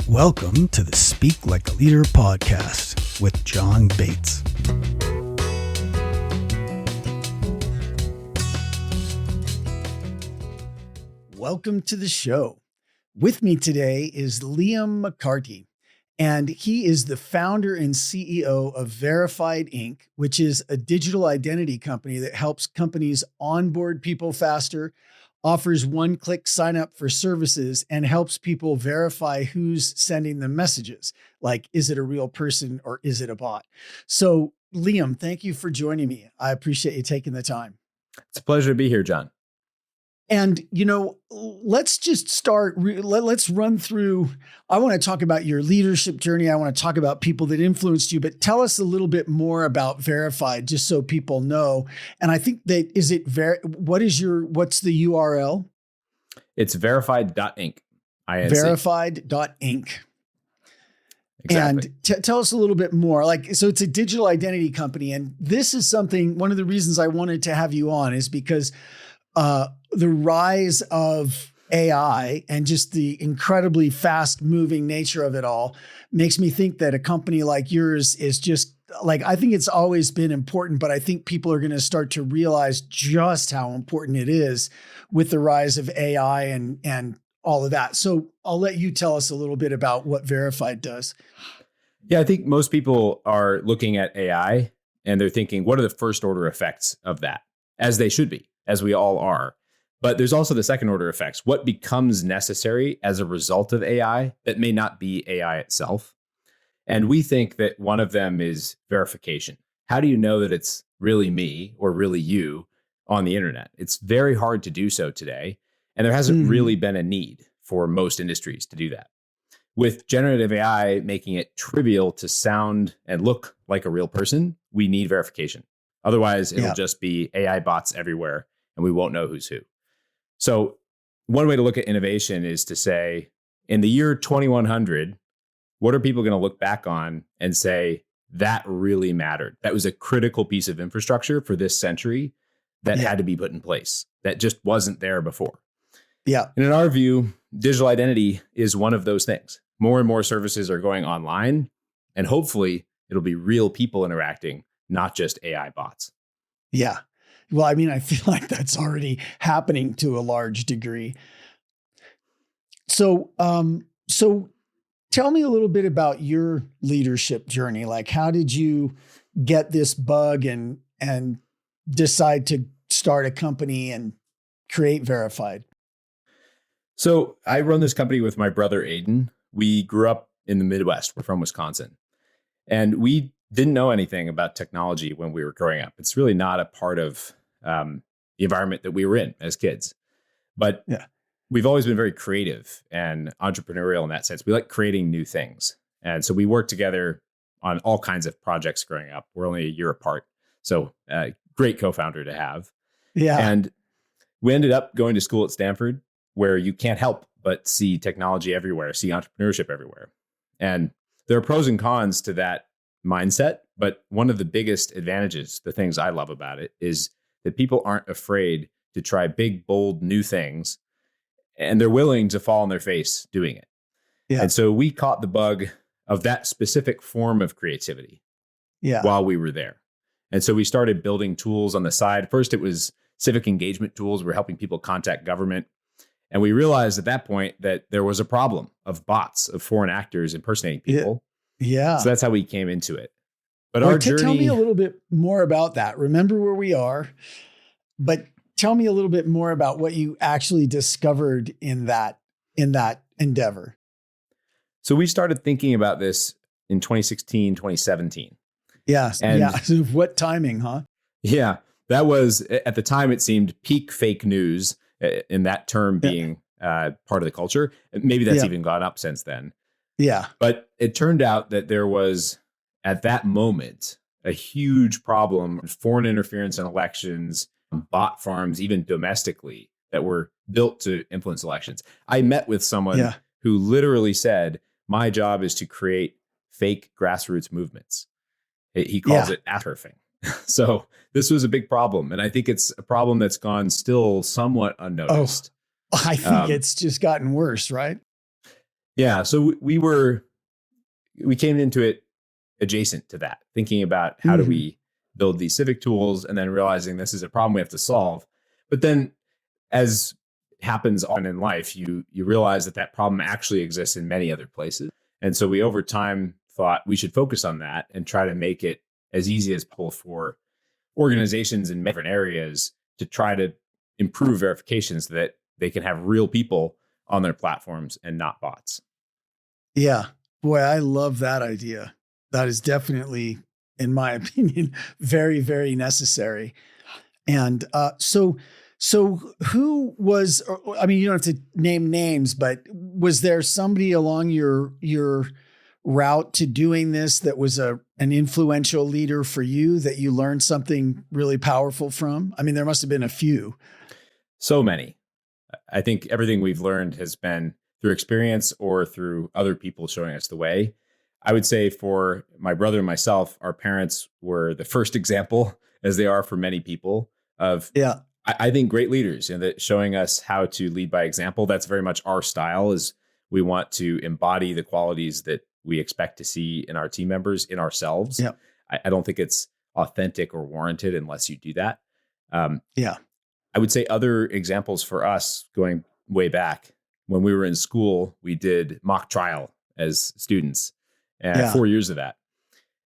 Welcome to the Speak Like a Leader podcast with John Bates. Welcome to the show. With me today is Liam McCarty, and he is the founder and CEO of Verified Inc., which is a digital identity company that helps companies onboard people faster, offers one-click sign-up for services, and helps people verify who's sending them messages. Like, is it a real person or is it a bot? So, Liam, thank you for joining me. I appreciate you taking the time. It's a pleasure to be here, John. And, let's just start. Let's run through. I want to talk about your leadership journey. I want to talk about people that influenced you, but tell us a little bit more about Verified, just so people know. And I think what's the URL? It's verified.inc. Verified.inc. Exactly. And tell us a little bit more. So it's a digital identity company. And this is one of the reasons I wanted to have you on is because the rise of AI and just the incredibly fast moving nature of it all makes me think that a company like yours is just I think it's always been important, but I think people are going to start to realize just how important it is with the rise of AI and all of that. So I'll let you tell us a little bit about what Verified does. Yeah, I think most people are looking at AI and they're thinking, what are the first order effects of that? As they should be, as we all are. But there's also the second order effects. What becomes necessary as a result of AI that may not be AI itself? And we think that one of them is verification. How do you know that it's really me or really you on the internet? It's very hard to do so today. And there hasn't really been a need for most industries to do that. With generative AI making it trivial to sound and look like a real person, we need verification. Otherwise, it'll just be AI bots everywhere and we won't know who's who. So one way to look at innovation is to say, in the year 2100, what are people going to look back on and say, that really mattered? That was a critical piece of infrastructure for this century that had to be put in place, that just wasn't there before. Yeah. And in our view, digital identity is one of those things. More and more services are going online, and hopefully it'll be real people interacting, not just AI bots. Yeah. Well, I mean, I feel like that's already happening to a large degree. So tell me a little bit about your leadership journey. Like, how did you get this bug and decide to start a company and create Verified? So I run this company with my brother, Aiden. We grew up in the Midwest. We're from Wisconsin. And we didn't know anything about technology when we were growing up. It's really not a part of the environment that we were in as kids. But we've always been very creative and entrepreneurial in that sense. We like creating new things. And so we worked together on all kinds of projects growing up. We're only a year apart. So great co-founder to have. Yeah. And we ended up going to school at Stanford, where you can't help but see technology everywhere, see entrepreneurship everywhere. And there are pros and cons to that mindset. But one of the biggest advantages, the things I love about it, is that people aren't afraid to try big, bold, new things, and they're willing to fall on their face doing it. Yeah. And so we caught the bug of that specific form of creativity while we were there. And so we started building tools on the side. First, it was civic engagement tools. We're helping people contact government. And we realized at that point that there was a problem of bots, of foreign actors impersonating people. Yeah. So that's how we came into it. But our journey... Tell me a little bit more about that. Remember where we are, but tell me a little bit more about what you actually discovered in that endeavor. So we started thinking about this in 2016, 2017. Yes. So what timing, huh? Yeah. That was, at the time, it seemed peak fake news, in that term being part of the culture. Maybe that's even gone up since then. Yeah. But it turned out that there was, at that moment, a huge problem with foreign interference in elections, bot farms, even domestically, that were built to influence elections. I met with someone who literally said, my job is to create fake grassroots movements. He calls it turfing. So this was a big problem. And I think it's a problem that's gone still somewhat unnoticed. I think it's just gotten worse, right? Yeah. So we came into it adjacent to that, thinking about how do Mhm. we build these civic tools and then realizing this is a problem we have to solve. But then, as happens often in life, you realize that that problem actually exists in many other places. And so we over time thought we should focus on that and try to make it as easy as possible for organizations in different areas to try to improve verifications so that they can have real people on their platforms and not bots. Yeah. Boy, I love that idea. That is definitely, in my opinion, very, very necessary. And so who was, I mean, you don't have to name names, but was there somebody along your route to doing this that was an influential leader for you that you learned something really powerful from? I mean, there must have been a few. So many. I think everything we've learned has been through experience or through other people showing us the way. I would say for my brother and myself, our parents were the first example, as they are for many people, of Yeah. I think great leaders, that showing us how to lead by example. That's very much our style. Is we want to embody the qualities that we expect to see in our team members in ourselves. Yeah. I don't think it's authentic or warranted unless you do that. Um, Yeah. I would say other examples for us going way back when we were in school, we did mock trial as students, Yeah. 4 years of that.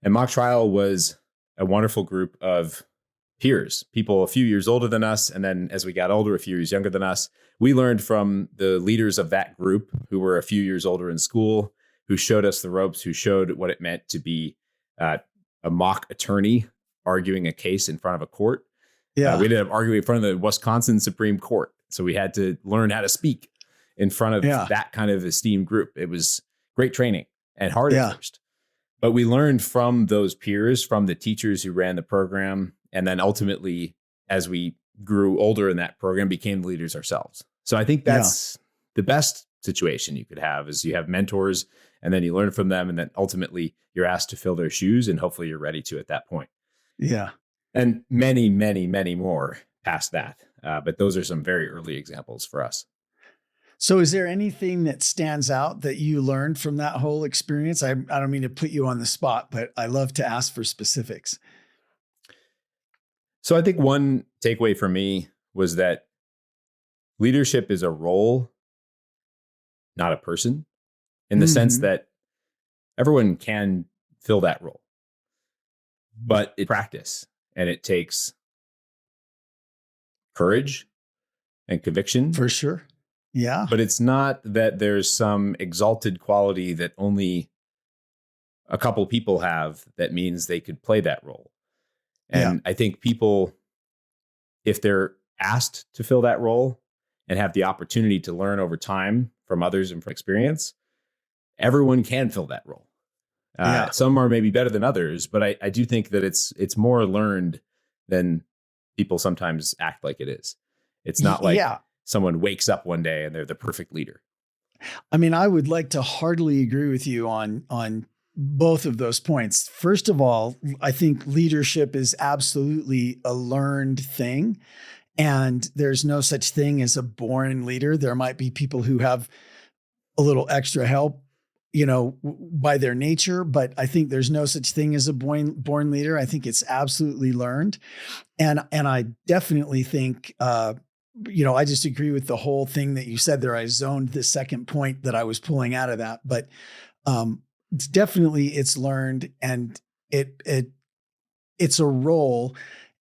And mock trial was a wonderful group of peers, people a few years older than us. And then as we got older, a few years younger than us, we learned from the leaders of that group who were a few years older in school, who showed us the ropes, who showed what it meant to be a mock attorney arguing a case in front of a court. Yeah. We ended up arguing in front of the Wisconsin Supreme Court. So we had to learn how to speak in front of Yeah. that kind of esteemed group. It was great training and hard Yeah. at first. But we learned from those peers, from the teachers who ran the program. And then ultimately, as we grew older in that program, became leaders ourselves. So I think Yeah. that's the best situation you could have is you have mentors and then you learn from them. And then ultimately you're asked to fill their shoes and hopefully you're ready to at that point. Yeah. And many, many, many more past that. But those are some very early examples for us. So is there anything that stands out that you learned from that whole experience? I don't mean to put you on the spot, but I love to ask for specifics. So I think one takeaway for me was that leadership is a role, not a person, in the sense Mhm. that everyone can fill that role, but it's practice and it takes courage and conviction. For sure. Yeah. But it's not that there's some exalted quality that only a couple people have that means they could play that role. Yeah. And I think people, if they're asked to fill that role and have the opportunity to learn over time from others and from experience, everyone can fill that role. Yeah. Some are maybe better than others, but I do think that it's more learned than people sometimes act like it is. It's not like Yeah. someone wakes up one day and they're the perfect leader. I mean, I would like to heartily agree with you on both of those points. First of all, I think leadership is absolutely a learned thing. And there's no such thing as a born leader. There might be people who have a little extra help, by their nature, but I think there's no such thing as a born leader. I think it's absolutely learned. And I definitely think, I just agree with the whole thing that you said there. I zoned the second point that I was pulling out of that, but it's learned and it's a role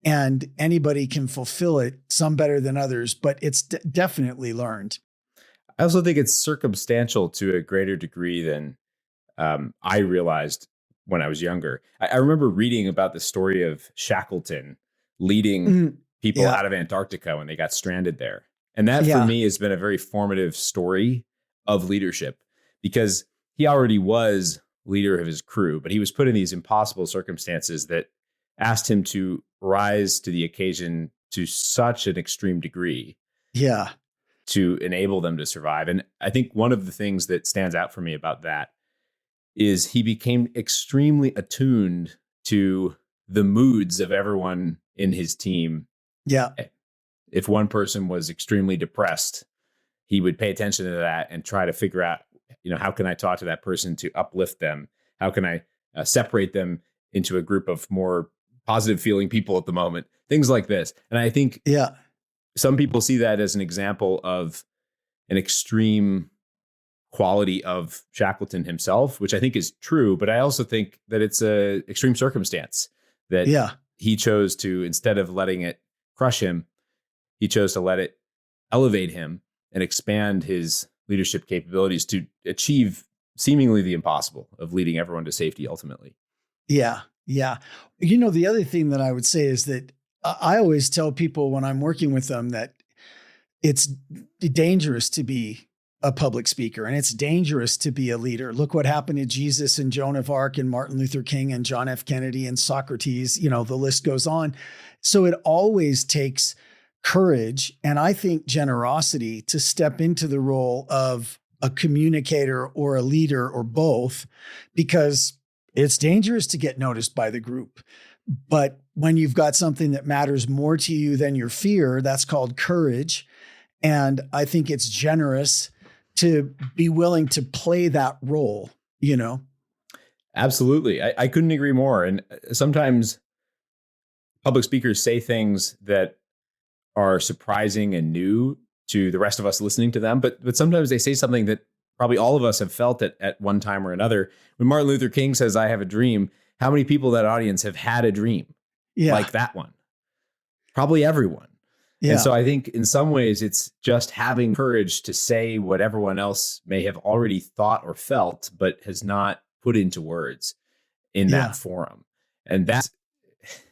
and anybody can fulfill it, some better than others, but it's definitely learned. I also think it's circumstantial to a greater degree than I realized when I was younger. I remember reading about the story of Shackleton leading Mm, people yeah. out of Antarctica when they got stranded there. And that for Yeah. me has been a very formative story of leadership because he already was leader of his crew, but he was put in these impossible circumstances that asked him to rise to the occasion to such an extreme degree Yeah. to enable them to survive. And I think one of the things that stands out for me about that is he became extremely attuned to the moods of everyone in his team. Yeah. If one person was extremely depressed, he would pay attention to that and try to figure out, how can I talk to that person to uplift them? How can I separate them into a group of more positive feeling people at the moment? Things like this. And I think some people see that as an example of an extreme quality of Shackleton himself, which I think is true. But I also think that it's a extreme circumstance that he chose to, instead of letting it crush him, he chose to let it elevate him and expand his leadership capabilities to achieve seemingly the impossible of leading everyone to safety ultimately. Yeah. Yeah. The other thing that I would say is that I always tell people when I'm working with them that it's dangerous to be a public speaker and it's dangerous to be a leader. Look what happened to Jesus and Joan of Arc and Martin Luther King and John F. Kennedy and Socrates. The list goes on. So it always takes courage and I think generosity to step into the role of a communicator or a leader or both, because it's dangerous to get noticed by the group. But when you've got something that matters more to you than your fear, that's called courage. And I think it's generous to be willing to play that role, Absolutely. I couldn't agree more. And sometimes public speakers say things that are surprising and new to the rest of us listening to them. But sometimes they say something that probably all of us have felt at one time or another. When Martin Luther King says, "I have a dream," how many people in that audience have had a dream like that one? Probably everyone. Yeah. And so I think in some ways it's just having courage to say what everyone else may have already thought or felt, but has not put into words in that forum. And that's,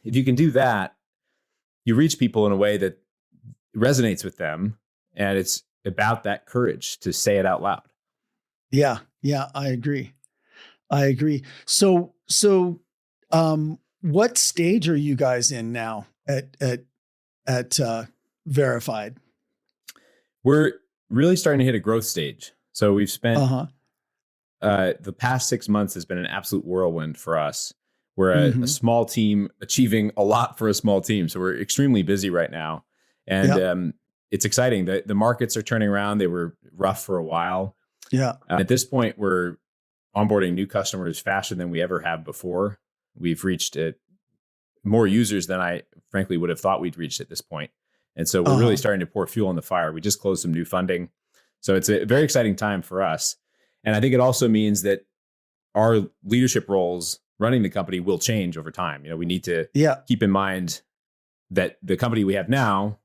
if you can do that, you reach people in a way that resonates with them. And it's about that courage to say it out loud. Yeah. Yeah. I agree. So, what stage are you guys in now at Verified? We're really starting to hit a growth stage. So we've spent the past 6 months has been an absolute whirlwind for us. We're a small team achieving a lot for a small team. So we're extremely busy right now. And it's exciting. The markets are turning around. They were rough for a while. Yeah. At this point, we're onboarding new customers faster than we ever have before. We've reached more users than I frankly would have thought we'd reached at this point. And so we're really starting to pour fuel on the fire. We just closed some new funding. So it's a very exciting time for us. And I think it also means that our leadership roles running the company will change over time. We need to keep in mind that the company we have now,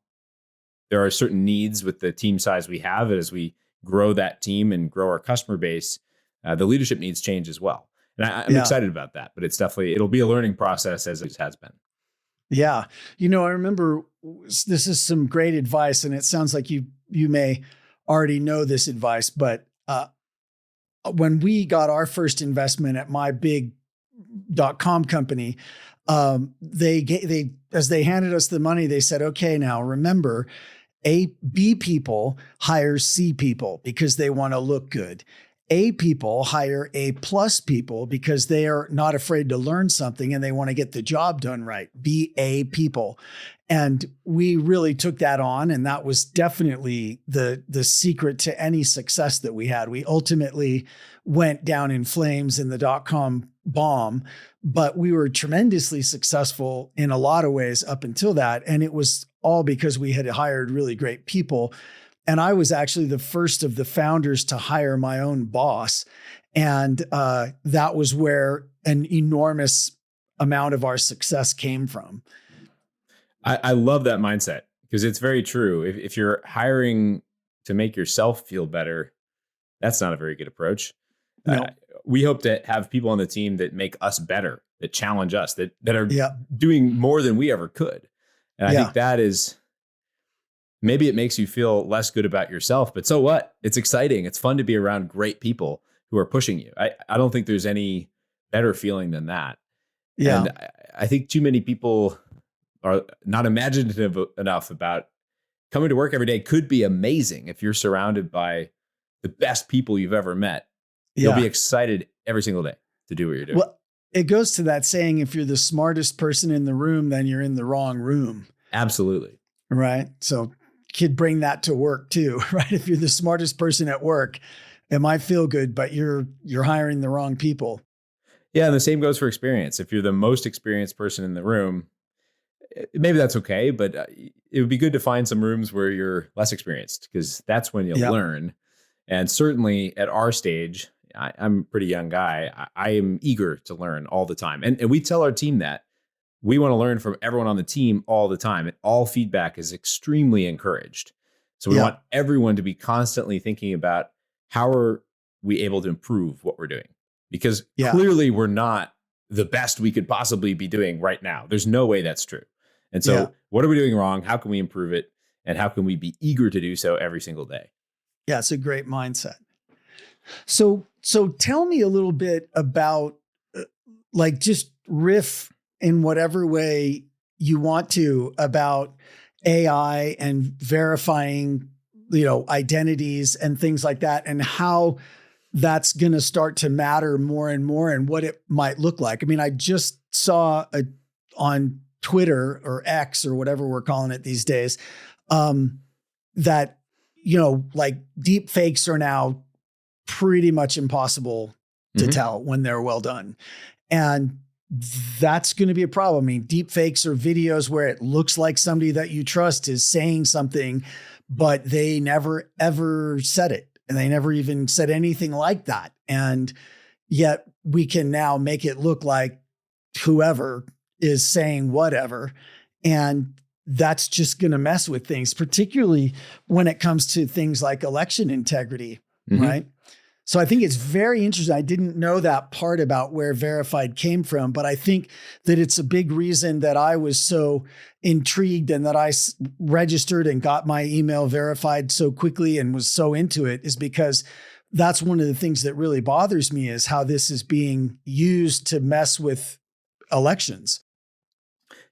there are certain needs with the team size we have. As we grow that team and grow our customer base, the leadership needs change as well. And I'm excited about that, but it'll be a learning process as it has been. Yeah. I remember this is some great advice, and it sounds like you may already know this advice, but when we got our first investment at my big .com company, they as they handed us the money, they said, "Okay, now remember, B people hire C people because they want to look good. A people hire A+ people because they are not afraid to learn something and they want to get the job done right. Be A people." And we really took that on. And that was definitely the secret to any success that we had. We ultimately went down in flames in the .com bomb, but we were tremendously successful in a lot of ways up until that. And it was all because we had hired really great people. And I was actually the first of the founders to hire my own boss. And that was where an enormous amount of our success came from. I love that mindset because it's very true. If you're hiring to make yourself feel better, that's not a very good approach. No. We hope to have people on the team that make us better, that challenge us, that are doing more than we ever could. And I think that is, maybe it makes you feel less good about yourself, but so what? It's exciting. It's fun to be around great people who are pushing you. I don't think there's any better feeling than that. Yeah. And I think too many people are not imaginative enough about coming to work every day. Could be amazing if you're surrounded by the best people you've ever met. You'll be excited every single day to do what you're doing. Well, it goes to that saying, if you're the smartest person in the room, then you're in the wrong room. Absolutely. Right. So could bring that to work too, right? If you're the smartest person at work, it might feel good, but you're hiring the wrong people. Yeah, and the same goes for experience. If you're the most experienced person in the room, maybe that's okay, but it would be good to find some rooms where you're less experienced, because that's when you'll learn. And certainly at our stage, I'm a pretty young guy. I am eager to learn all the time. And we tell our team that we want to learn from everyone on the team all the time. And all feedback is extremely encouraged. So we want everyone to be constantly thinking about how are we able to improve what we're doing? Because clearly we're not the best we could possibly be doing right now. There's no way that's true. And so what are we doing wrong? How can we improve it? And how can we be eager to do so every single day? Yeah, it's a great mindset. So tell me a little bit about like just riff in whatever way you want to about AI and verifying, identities and things like that, and how that's going to start to matter more and more, and what it might look like. I mean, I just saw on Twitter or X or whatever we're calling it these days, that, like deep fakes are now pretty much impossible to tell when they're well done. And that's going to be a problem. I mean, deep fakes are videos where it looks like somebody that you trust is saying something, but they never, ever said it. And they never even said anything like that. And yet we can now make it look like whoever is saying whatever. And that's just going to mess with things, particularly when it comes to things like election integrity, right? So I think it's very interesting. I didn't know that part about where verified came from, but I think that it's a big reason that I was so intrigued and that I registered and got my email verified so quickly and was so into it, is because that's one of the things that really bothers me, is how this is being used to mess with elections.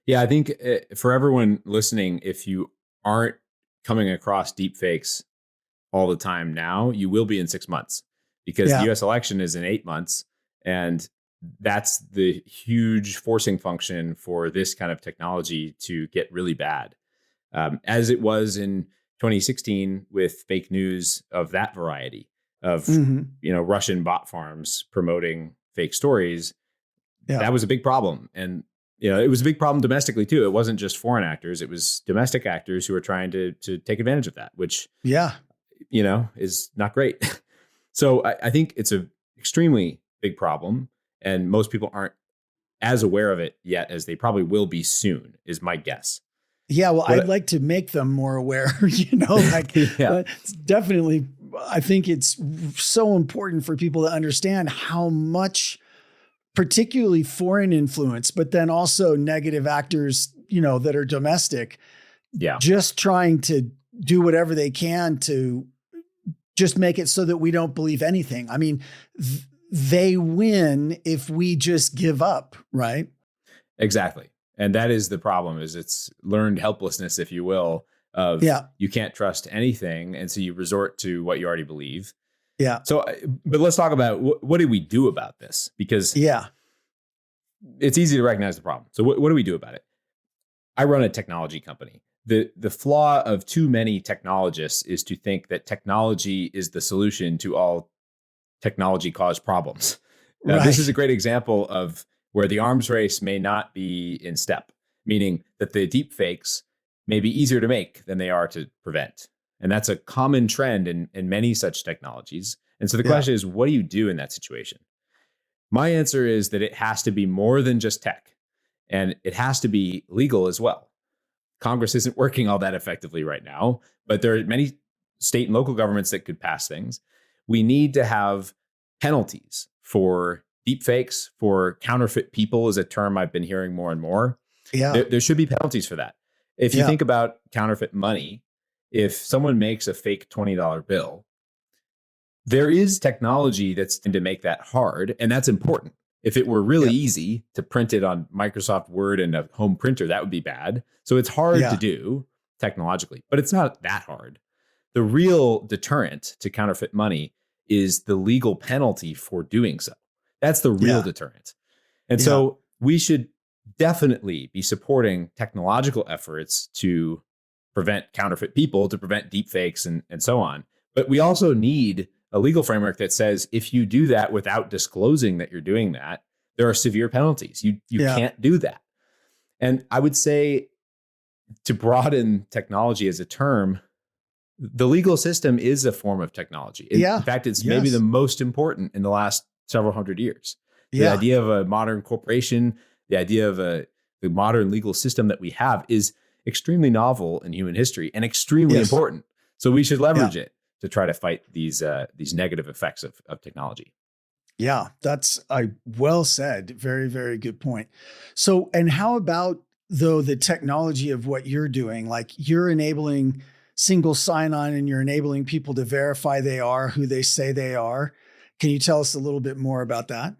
Yeah, I think for everyone listening, if you aren't coming across deep fakes all the time now, you will be in 6 months. Because the US election is in 8 months, and that's the huge forcing function for this kind of technology to get really bad. As it was in 2016 with fake news of that variety of, Russian bot farms promoting fake stories. That was a big problem. And, it was a big problem domestically too. It wasn't just foreign actors. It was domestic actors who were trying to take advantage of that, which, is not great. So I think it's an extremely big problem, and most people aren't as aware of it yet as they probably will be soon, is my guess. Yeah, well, I'd like to make them more aware, it's definitely, I think it's so important for people to understand how much, particularly foreign influence, but then also negative actors, that are domestic, just trying to do whatever they can to just make it so that we don't believe anything. I mean, they win if we just give up, right? Exactly. And that is the problem, is it's learned helplessness, if you will, of you can't trust anything. And so you resort to what you already believe. Yeah. So, but let's talk about what do we do about this? Because it's easy to recognize the problem. So what do we do about it? I run a technology company. The flaw of too many technologists is to think that technology is the solution to all technology-caused problems. Now, this is a great example of where the arms race may not be in step, meaning that the deep fakes may be easier to make than they are to prevent. And that's a common trend in many such technologies. And so the question is, what do you do in that situation? My answer is that it has to be more than just tech, and it has to be legal as well. Congress isn't working all that effectively right now, but there are many state and local governments that could pass things. We need to have penalties for deepfakes, for counterfeit people, is a term I've been hearing more and more. There should be penalties for that. If you think about counterfeit money, if someone makes a fake $20 bill, there is technology that's to make that hard, and that's important. If it were really easy to print it on Microsoft Word and a home printer, that would be bad. So it's hard to do technologically, but it's not that hard. The real deterrent to counterfeit money is the legal penalty for doing so. That's the real deterrent. And so we should definitely be supporting technological efforts to prevent counterfeit people, to prevent deepfakes and so on. But we also need a legal framework that says if you do that without disclosing that you're doing that, there are severe penalties. You can't do that. And I would say, to broaden technology as a term, the legal system is a form of technology. In fact, it's maybe the most important in the last several hundred years. The idea of a modern corporation, the idea of the modern legal system that we have is extremely novel in human history and extremely important. So we should leverage it to try to fight these negative effects of technology. Yeah, that's well said. Very, very good point. So, and how about though the technology of what you're doing? Like you're enabling single sign-on and you're enabling people to verify they are who they say they are. Can you tell us a little bit more about that?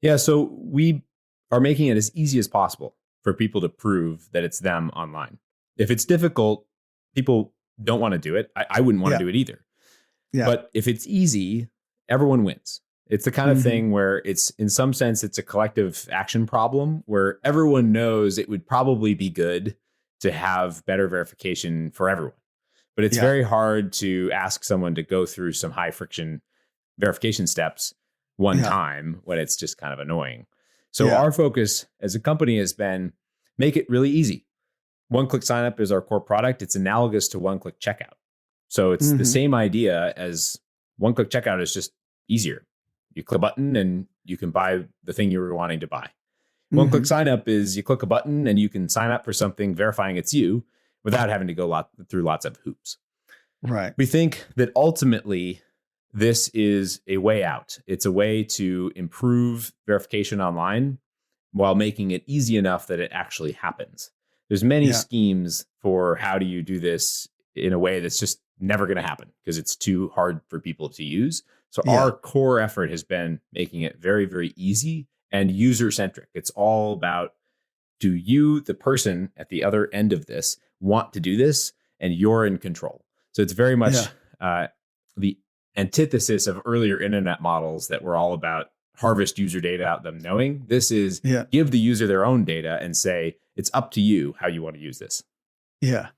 Yeah, so we are making it as easy as possible for people to prove that it's them online. If it's difficult, people don't want to do it. I wouldn't want to do it either. Yeah. But if it's easy, everyone wins. It's the kind of thing where it's, in some sense, it's a collective action problem where everyone knows it would probably be good to have better verification for everyone. But it's very hard to ask someone to go through some high friction verification steps one time when it's just kind of annoying. So our focus as a company has been make it really easy. One-click signup is our core product. It's analogous to one-click checkout. So it's the same idea as one-click checkout is just easier. You click a button and you can buy the thing you were wanting to buy. One-click sign up is you click a button and you can sign up for something verifying it's you without having to go through lots of hoops. Right. We think that ultimately this is a way out. It's a way to improve verification online while making it easy enough that it actually happens. There's many schemes for how do you do this in a way that's just never going to happen because it's too hard for people to use. So our core effort has been making it very, very easy and user-centric. It's all about, do you, the person at the other end of this, want to do this? And you're in control. So it's very much the antithesis of earlier internet models that were all about harvest user data out them knowing. This is give the user their own data and say, it's up to you how you want to use this. Yeah.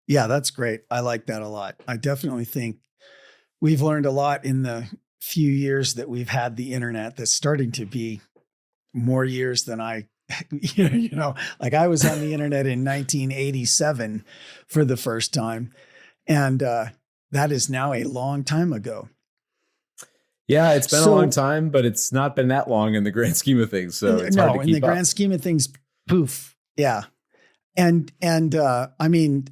Yeah, that's great. I like that a lot. I definitely think we've learned a lot in the few years that we've had the internet. That's starting to be more years than I, like I was on the internet in 1987 for the first time. And that is now a long time ago. Yeah, it's been a long time, but it's not been that long in the grand scheme of things. So it's hard to keep up. In the grand scheme of things, poof. Yeah. And I mean,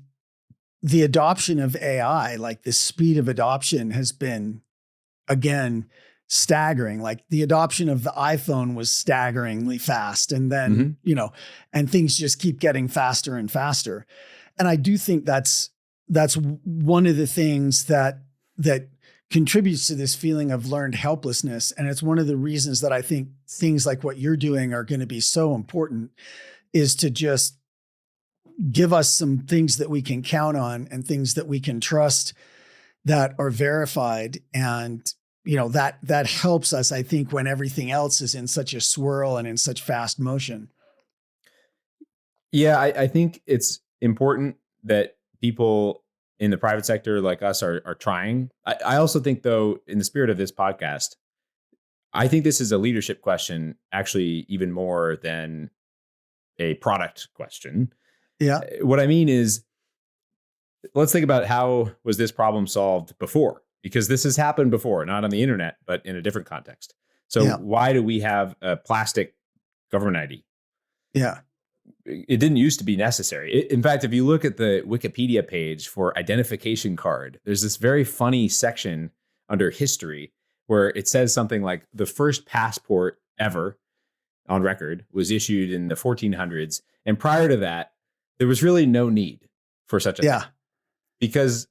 the adoption of AI, like the speed of adoption has been, again, staggering. Like the adoption of the iPhone was staggeringly fast. And then, and things just keep getting faster and faster. And I do think that's one of the things that contributes to this feeling of learned helplessness. And it's one of the reasons that I think things like what you're doing are going to be so important, is to just give us some things that we can count on and things that we can trust that are verified. And, that helps us, I think, when everything else is in such a swirl and in such fast motion. Yeah, I think it's important that people in the private sector like us are trying. I also think, though, in the spirit of this podcast, I think this is a leadership question, actually, even more than a product question. Yeah. What I mean is, let's think about how was this problem solved before? Because this has happened before, not on the internet, but in a different context. So why do we have a plastic government ID? Yeah. It didn't used to be necessary. In fact, if you look at the Wikipedia page for identification card, there's this very funny section under history where it says something like the first passport ever on record was issued in the 1400s. And prior to that, there was really no need for such a thing, because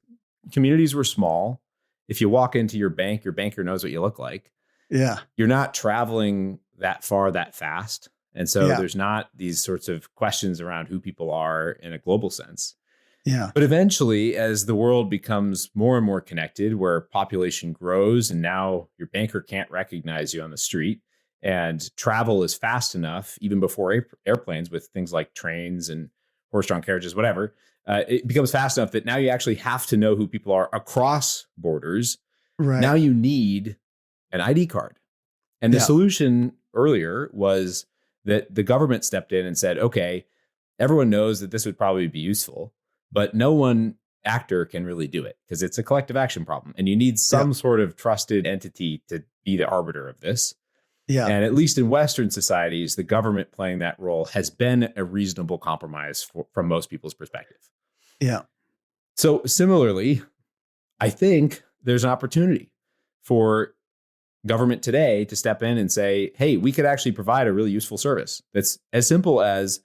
communities were small. If you walk into your bank, your banker knows what you look like. Yeah. You're not traveling that far that fast. And so there's not these sorts of questions around who people are in a global sense. Yeah. But eventually, as the world becomes more and more connected, where population grows and now your banker can't recognize you on the street, and travel is fast enough, even before airplanes with things like trains and horse-drawn carriages, whatever, it becomes fast enough that now you actually have to know who people are across borders. Right. Now you need an ID card. And the Yeah. solution earlier was that the government stepped in and said, okay, everyone knows that this would probably be useful, but no one actor can really do it because it's a collective action problem. And you need Yeah. some sort of trusted entity to be the arbiter of this. Yeah. And at least in Western societies, the government playing that role has been a reasonable compromise from most people's perspective. Yeah. So similarly, I think there's an opportunity for government today to step in and say, hey, we could actually provide a really useful service that's as simple as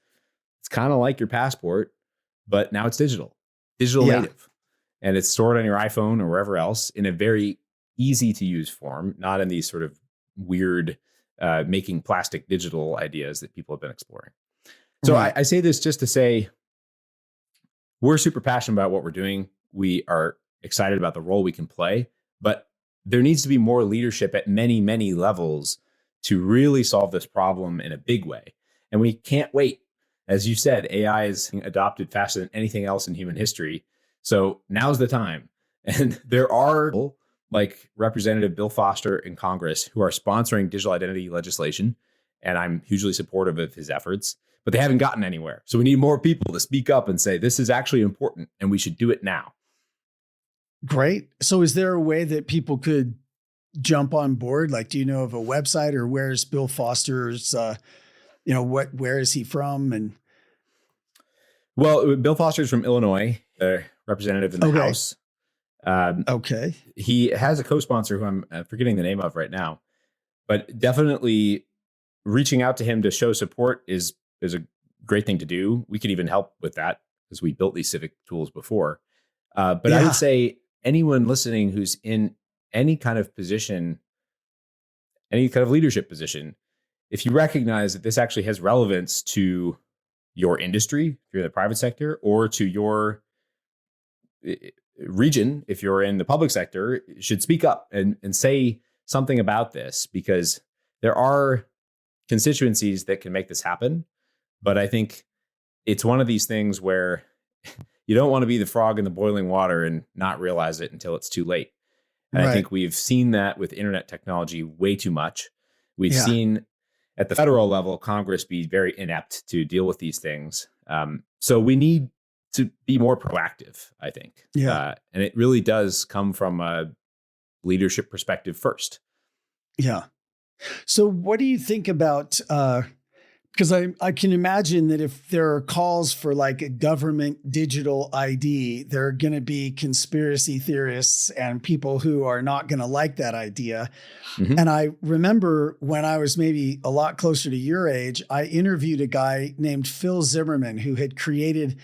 it's kind of like your passport, but now it's digital Yeah. native. And it's stored on your iPhone or wherever else in a very easy to use form, not in these sort of weird making plastic digital ideas that people have been exploring. So Right. I say this just to say we're super passionate about what we're doing. We are excited about the role we can play, but there needs to be more leadership at many, many levels to really solve this problem in a big way. And we can't wait. As you said, AI is adopted faster than anything else in human history. So now's the time. And there are people like Representative Bill Foster in Congress who are sponsoring digital identity legislation. And I'm hugely supportive of his efforts, but they haven't gotten anywhere. So we need more people to speak up and say, this is actually important and we should do it now. Great. So is there a way that people could jump on board? Like, do you know of a website, or where's Bill Foster's, where is he from? And Well, Bill Foster is from Illinois, a representative in the Okay. House. okay. He has a co-sponsor who I'm forgetting the name of right now, but definitely reaching out to him to show support is a great thing to do. We could even help with that because we built these civic tools before. But I Yeah. would say anyone listening who's in any kind of position, any kind of leadership position, if you recognize that this actually has relevance to your industry, if you're in the private sector, or to your region, if you're in the public sector, you should speak up and say something about this, because there are constituencies that can make this happen. But I think it's one of these things where you don't want to be the frog in the boiling water and not realize it until it's too late. And Right. I think we've seen that with internet technology way too much. We've Yeah. seen at the federal level, Congress be very inept to deal with these things. So we need to be more proactive, I think. Yeah. And it really does come from a leadership perspective first. Yeah. So what do you think about, because I can imagine that if there are calls for like a government digital ID, there are going to be conspiracy theorists and people who are not going to like that idea. Mhm. And I remember when I was maybe a lot closer to your age, I interviewed a guy named Phil Zimmerman who had created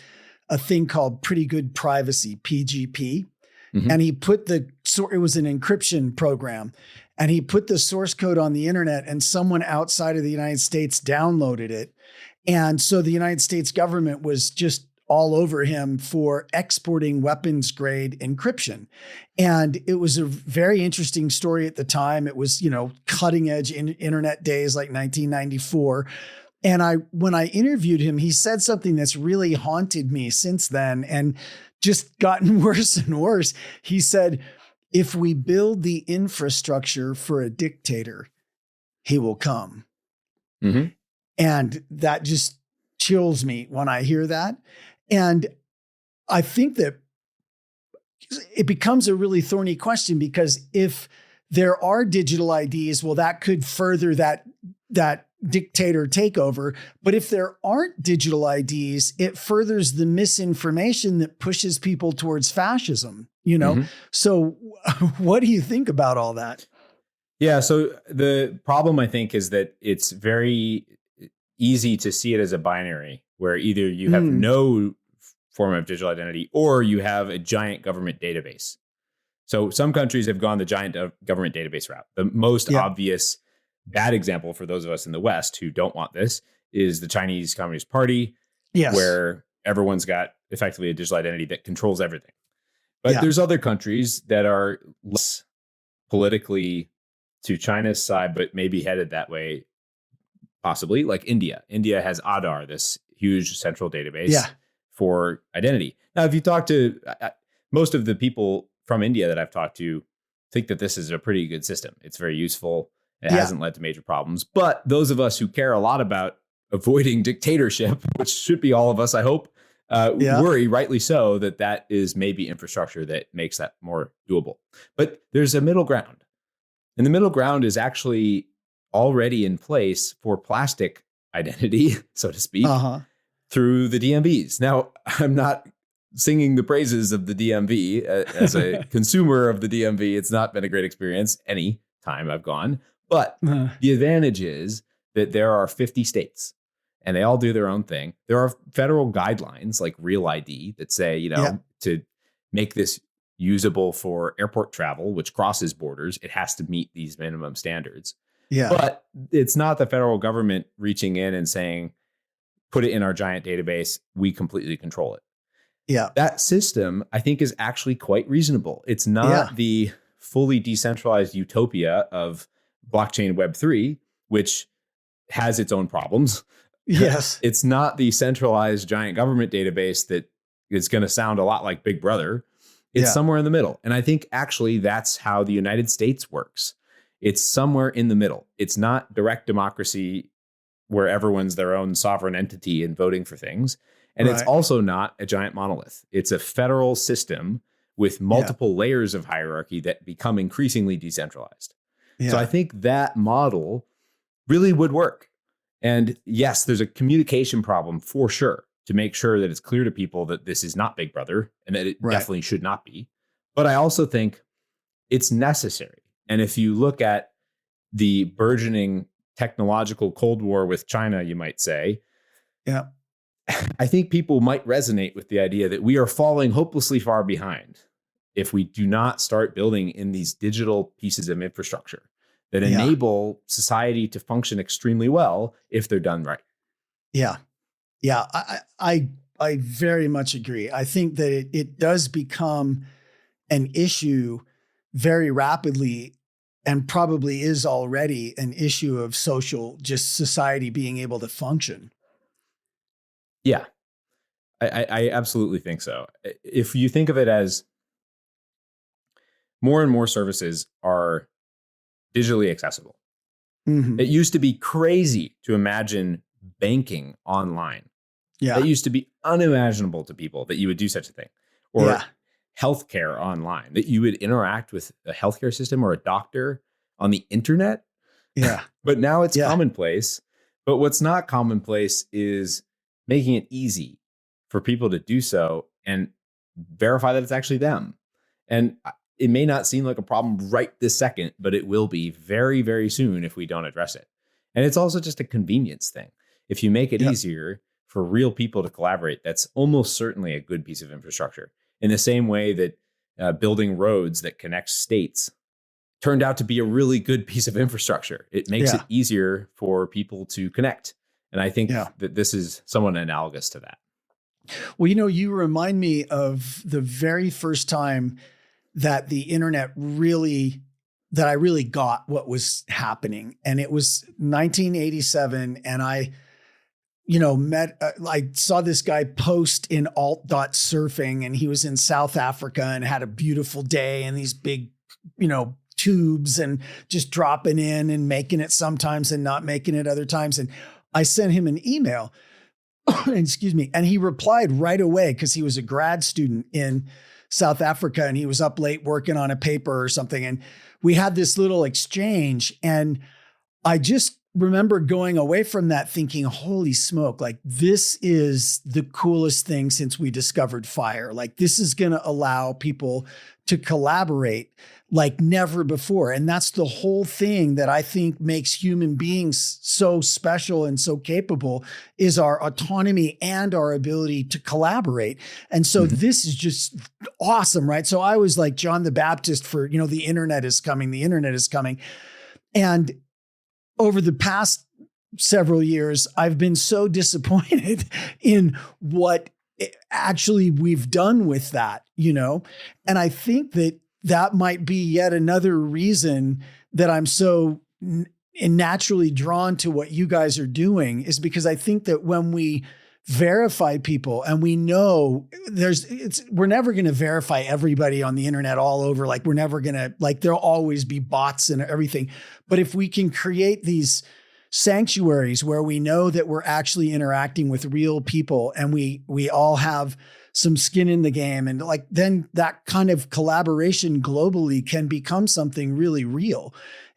a thing called Pretty Good Privacy, PGP. Mhm. And he put it was an encryption program. And he put the source code on the internet, and someone outside of the United States downloaded it. And so the United States government was just all over him for exporting weapons grade encryption. And it was a very interesting story at the time. It was, cutting edge internet days like 1994. And when I interviewed him, he said something that's really haunted me since then and just gotten worse and worse. He said, if we build the infrastructure for a dictator, he will come. Mm-hmm. And that just chills me when I hear that. And I think that it becomes a really thorny question, because if there are digital IDs, well, that could further that dictator takeover. But if there aren't digital IDs, it furthers the misinformation that pushes people towards fascism, Mm-hmm. So what do you think about all that? Yeah. So the problem, I think, is that it's very easy to see it as a binary where either you have no form of digital identity or you have a giant government database. So some countries have gone the giant government database route. The most obvious bad example for those of us in the West who don't want this is the Chinese Communist Party, where everyone's got effectively a digital identity that controls everything. But there's other countries that are less politically to China's side, but maybe headed that way, possibly, like India. India has Aadhaar, this huge central database for identity. Now, if you talk to most of the people from India that I've talked to, think that this is a pretty good system. It's very useful. It hasn't led to major problems. But those of us who care a lot about avoiding dictatorship, which should be all of us, I hope, worry, rightly so, that is maybe infrastructure that makes that more doable. But there's a middle ground. And the middle ground is actually already in place for plastic identity, so to speak, through the DMVs. Now, I'm not singing the praises of the DMV. As a consumer of the DMV, it's not been a great experience any time I've gone. But the advantage is that there are 50 states and they all do their own thing. There are federal guidelines like Real ID that say, to make this usable for airport travel, which crosses borders, it has to meet these minimum standards. Yeah. But it's not the federal government reaching in and saying, put it in our giant database, we completely control it. Yeah. That system, I think, is actually quite reasonable. It's not the fully decentralized utopia of blockchain Web3, which has its own problems. Yes. It's not the centralized giant government database that is going to sound a lot like Big Brother. It's somewhere in the middle. And I think actually that's how the United States works. It's somewhere in the middle. It's not direct democracy where everyone's their own sovereign entity and voting for things. And it's also not a giant monolith. It's a federal system with multiple layers of hierarchy that become increasingly decentralized. So I think that model really would work. And yes, there's a communication problem for sure to make sure that it's clear to people that this is not Big Brother and that it definitely should not be. But I also think it's necessary. And if you look at the burgeoning technological Cold War with China, you might say, I think people might resonate with the idea that we are falling hopelessly far behind if we do not start building in these digital pieces of infrastructure that enable society to function extremely well if they're done right. Yeah. Yeah. I very much agree. I think that it does become an issue very rapidly, and probably is already an issue of just society being able to function. Yeah, I absolutely think so. If you think of it as more and more services are digitally accessible. It used to be crazy to imagine banking online. Yeah. It used to be unimaginable to people that you would do such a thing. Or healthcare online, that you would interact with a healthcare system or a doctor on the internet. Yeah. But now it's commonplace. But what's not commonplace is making it easy for people to do so and verify that it's actually them. And it may not seem like a problem right this second, but it will be very, very soon if we don't address it. And it's also just a convenience thing. If you make it easier for real people to collaborate, that's almost certainly a good piece of infrastructure. In the same way that building roads that connect states turned out to be a really good piece of infrastructure. It makes it easier for people to connect. And I think that this is somewhat analogous to that. Well, you remind me of the very first time that the internet that I really got what was happening. And it was 1987. And I saw this guy post in alt.surfing, and he was in South Africa and had a beautiful day and these big, tubes and just dropping in and making it sometimes and not making it other times. And I sent him an email, excuse me. And he replied right away because he was a grad student in South Africa and he was up late working on a paper or something. And we had this little exchange, and I just remember going away from that thinking, holy smoke, like this is the coolest thing since we discovered fire. Like this is going to allow people to collaborate like never before. And that's the whole thing that I think makes human beings so special and so capable, is our autonomy and our ability to collaborate. And so this is just awesome, right? So I was like John the Baptist for, the internet is coming, the internet is coming. And over the past several years, I've been so disappointed in what actually we've done with that, and I think that might be yet another reason that I'm so naturally drawn to what you guys are doing, is because I think that when we verify people. And we know we're never going to verify everybody on the internet all over. Like we're never going to, like there'll always be bots and everything. But if we can create these sanctuaries where we know that we're actually interacting with real people and we all have some skin in the game, and like then that kind of collaboration globally can become something really real.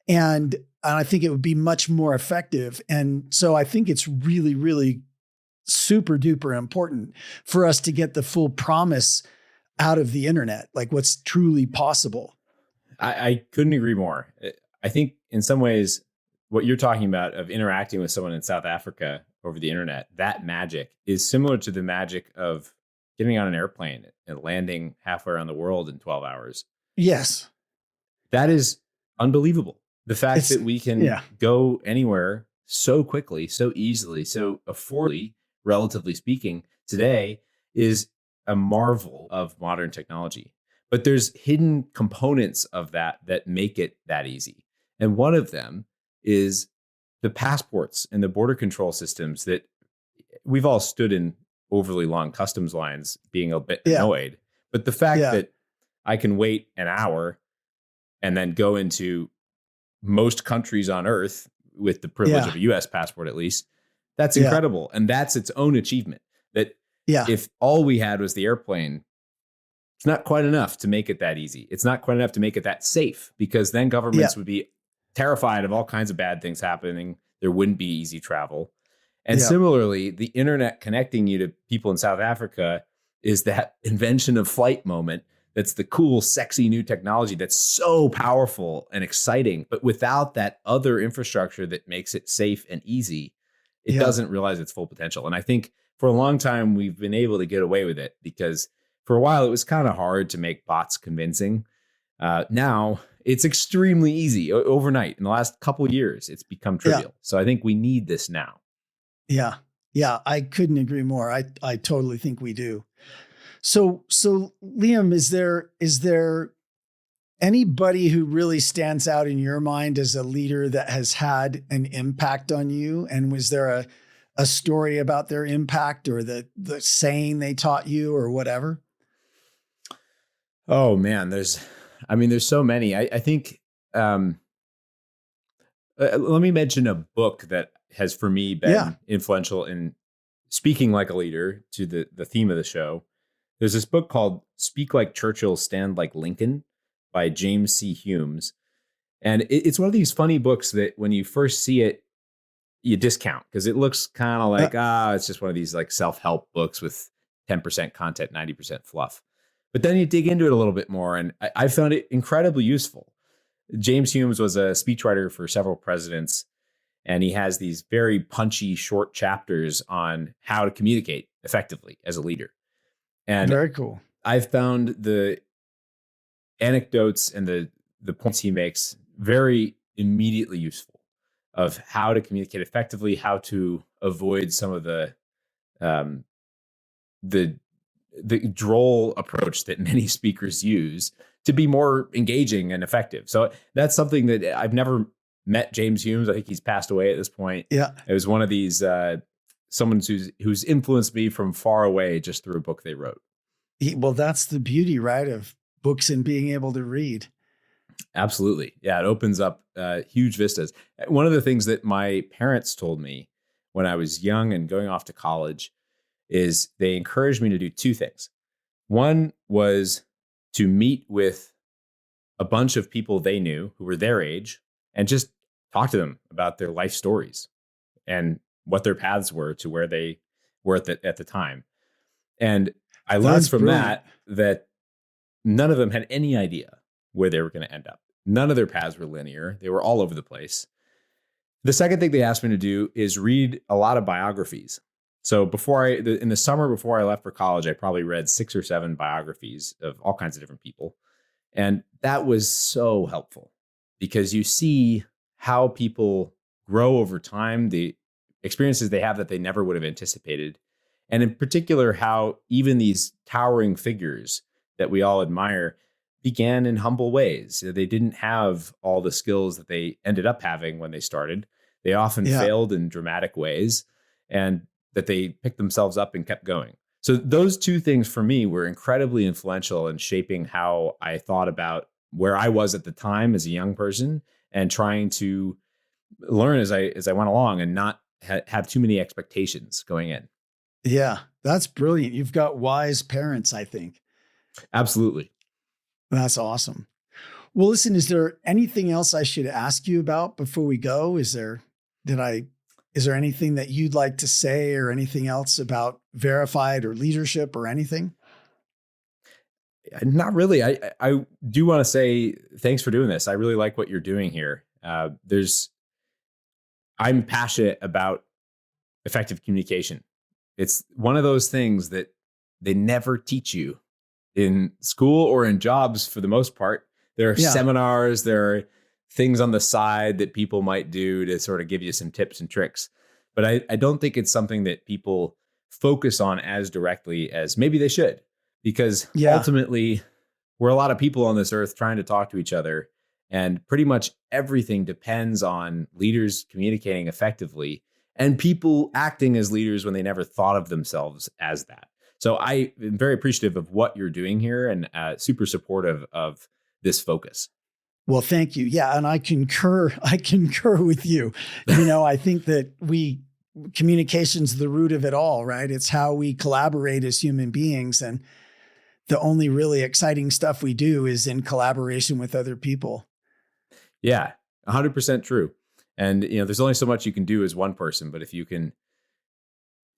And I think it would be much more effective. And so I think it's really, really super duper important for us to get the full promise out of the internet, like what's truly possible. I couldn't agree more. I think in some ways, what you're talking about of interacting with someone in South Africa over the internet, that magic is similar to the magic of getting on an airplane and landing halfway around the world in 12 hours. Yes. That is unbelievable. The fact that we can go anywhere so quickly, so easily, so affordably, relatively speaking, today is a marvel of modern technology. But there's hidden components of that make it that easy. And one of them is the passports and the border control systems that we've all stood in overly long customs lines being a bit annoyed. But the fact that I can wait an hour and then go into most countries on earth with the privilege of a US passport, at least, that's incredible. And that's its own achievement. That if all we had was the airplane, it's not quite enough to make it that easy. It's not quite enough to make it that safe, because then governments would be terrified of all kinds of bad things happening. There wouldn't be easy travel. And similarly, the internet connecting you to people in South Africa is that invention of flight moment. That's the cool, sexy new technology that's so powerful and exciting. But without that other infrastructure that makes it safe and easy, it doesn't realize its full potential. And I think for a long time, we've been able to get away with it because for a while, it was kind of hard to make bots convincing. Now it's extremely easy overnight. In the last couple of years, it's become trivial. So I think we need this now. Yeah. Yeah. I couldn't agree more. I totally think we do. So Liam, is there anybody who really stands out in your mind as a leader that has had an impact on you? And was there a story about their impact or the saying they taught you or whatever? Oh man, there's so many. I think, let me mention a book that has for me been influential in speaking like a leader to the theme of the show. There's this book called Speak Like Churchill, Stand Like Lincoln by James C. Humes. And it's one of these funny books that when you first see it, you discount because it looks kind of like, it's just one of these like self-help books with 10% content, 90% fluff. But then you dig into it a little bit more, and I found it incredibly useful. James Humes was a speechwriter for several presidents, and he has these very punchy, short chapters on how to communicate effectively as a leader. And very cool. I've found the anecdotes and the points he makes very immediately useful of how to communicate effectively, how to avoid some of the droll approach that many speakers use to be more engaging and effective. So that's something that I've never met James Humes. I think he's passed away at this point. Yeah. It was one of these, someone who's influenced me from far away just through a book they wrote. Well, that's the beauty, right, of books and being able to read. Absolutely. Yeah. It opens up huge vistas. One of the things that my parents told me when I was young and going off to college is they encouraged me to do two things. One was to meet with a bunch of people they knew who were their age and just talk to them about their life stories and what their paths were to where they were at the time. And I learned from that none of them had any idea where they were going to end up. None of their paths were linear. They were all over the place. The second thing they asked me to do is read a lot of biographies. So in the summer before I left for college, I probably read 6 or 7 biographies of all kinds of different people. And that was so helpful because you see how people grow over time, the experiences they have that they never would have anticipated. And in particular, how even these towering figures that we all admire began in humble ways. They didn't have all the skills that they ended up having when they started. They often failed in dramatic ways. And that they picked themselves up and kept going. So those two things for me were incredibly influential in shaping how I thought about where I was at the time as a young person and trying to learn as I went along and not have too many expectations going in. Yeah, that's brilliant. You've got wise parents, I think. Absolutely. That's awesome. Well, listen, is there anything else I should ask you about before we go? Is there anything that you'd like to say or anything else about Verified or leadership or anything? Not really. I do want to say thanks for doing this. I really like what you're doing here. I'm passionate about effective communication. It's one of those things that they never teach you in school or in jobs for the most part. There are seminars, there are things on the side that people might do to sort of give you some tips and tricks. But I don't think it's something that people focus on as directly as maybe they should. Because ultimately, we're a lot of people on this earth trying to talk to each other. And pretty much everything depends on leaders communicating effectively and people acting as leaders when they never thought of themselves as that. So I am very appreciative of what you're doing here and super supportive of this focus. Well, thank you. Yeah. And I concur with you. I think that communication's the root of it all, right? It's how we collaborate as human beings. And the only really exciting stuff we do is in collaboration with other people. Yeah, 100% true. And, there's only so much you can do as one person, but if you can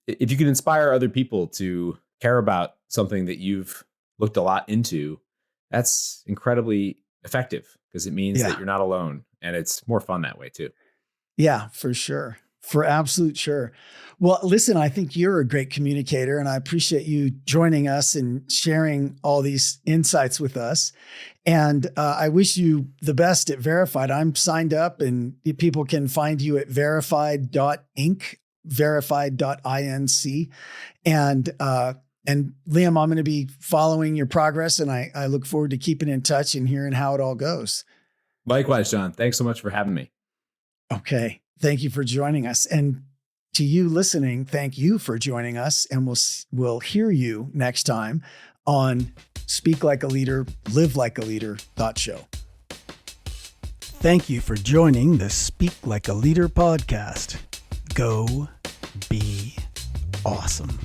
inspire other people to care about something that you've looked a lot into, that's incredibly effective because it means that you're not alone, and it's more fun that way too. Yeah, for sure. For absolute sure. Well, listen, I think you're a great communicator, and I appreciate you joining us and sharing all these insights with us. And I wish you the best at Verified. I'm signed up, and people can find you at verified.inc, verified.inc. And Liam, I'm going to be following your progress, and I look forward to keeping in touch and hearing how it all goes. Likewise, John. Thanks so much for having me. Okay. Thank you for joining us. And to you listening, thank you for joining us. And we'll hear you next time on Speak Like a Leader, Live Like a Leader .show. Thank you for joining the Speak Like a Leader podcast. Go be awesome.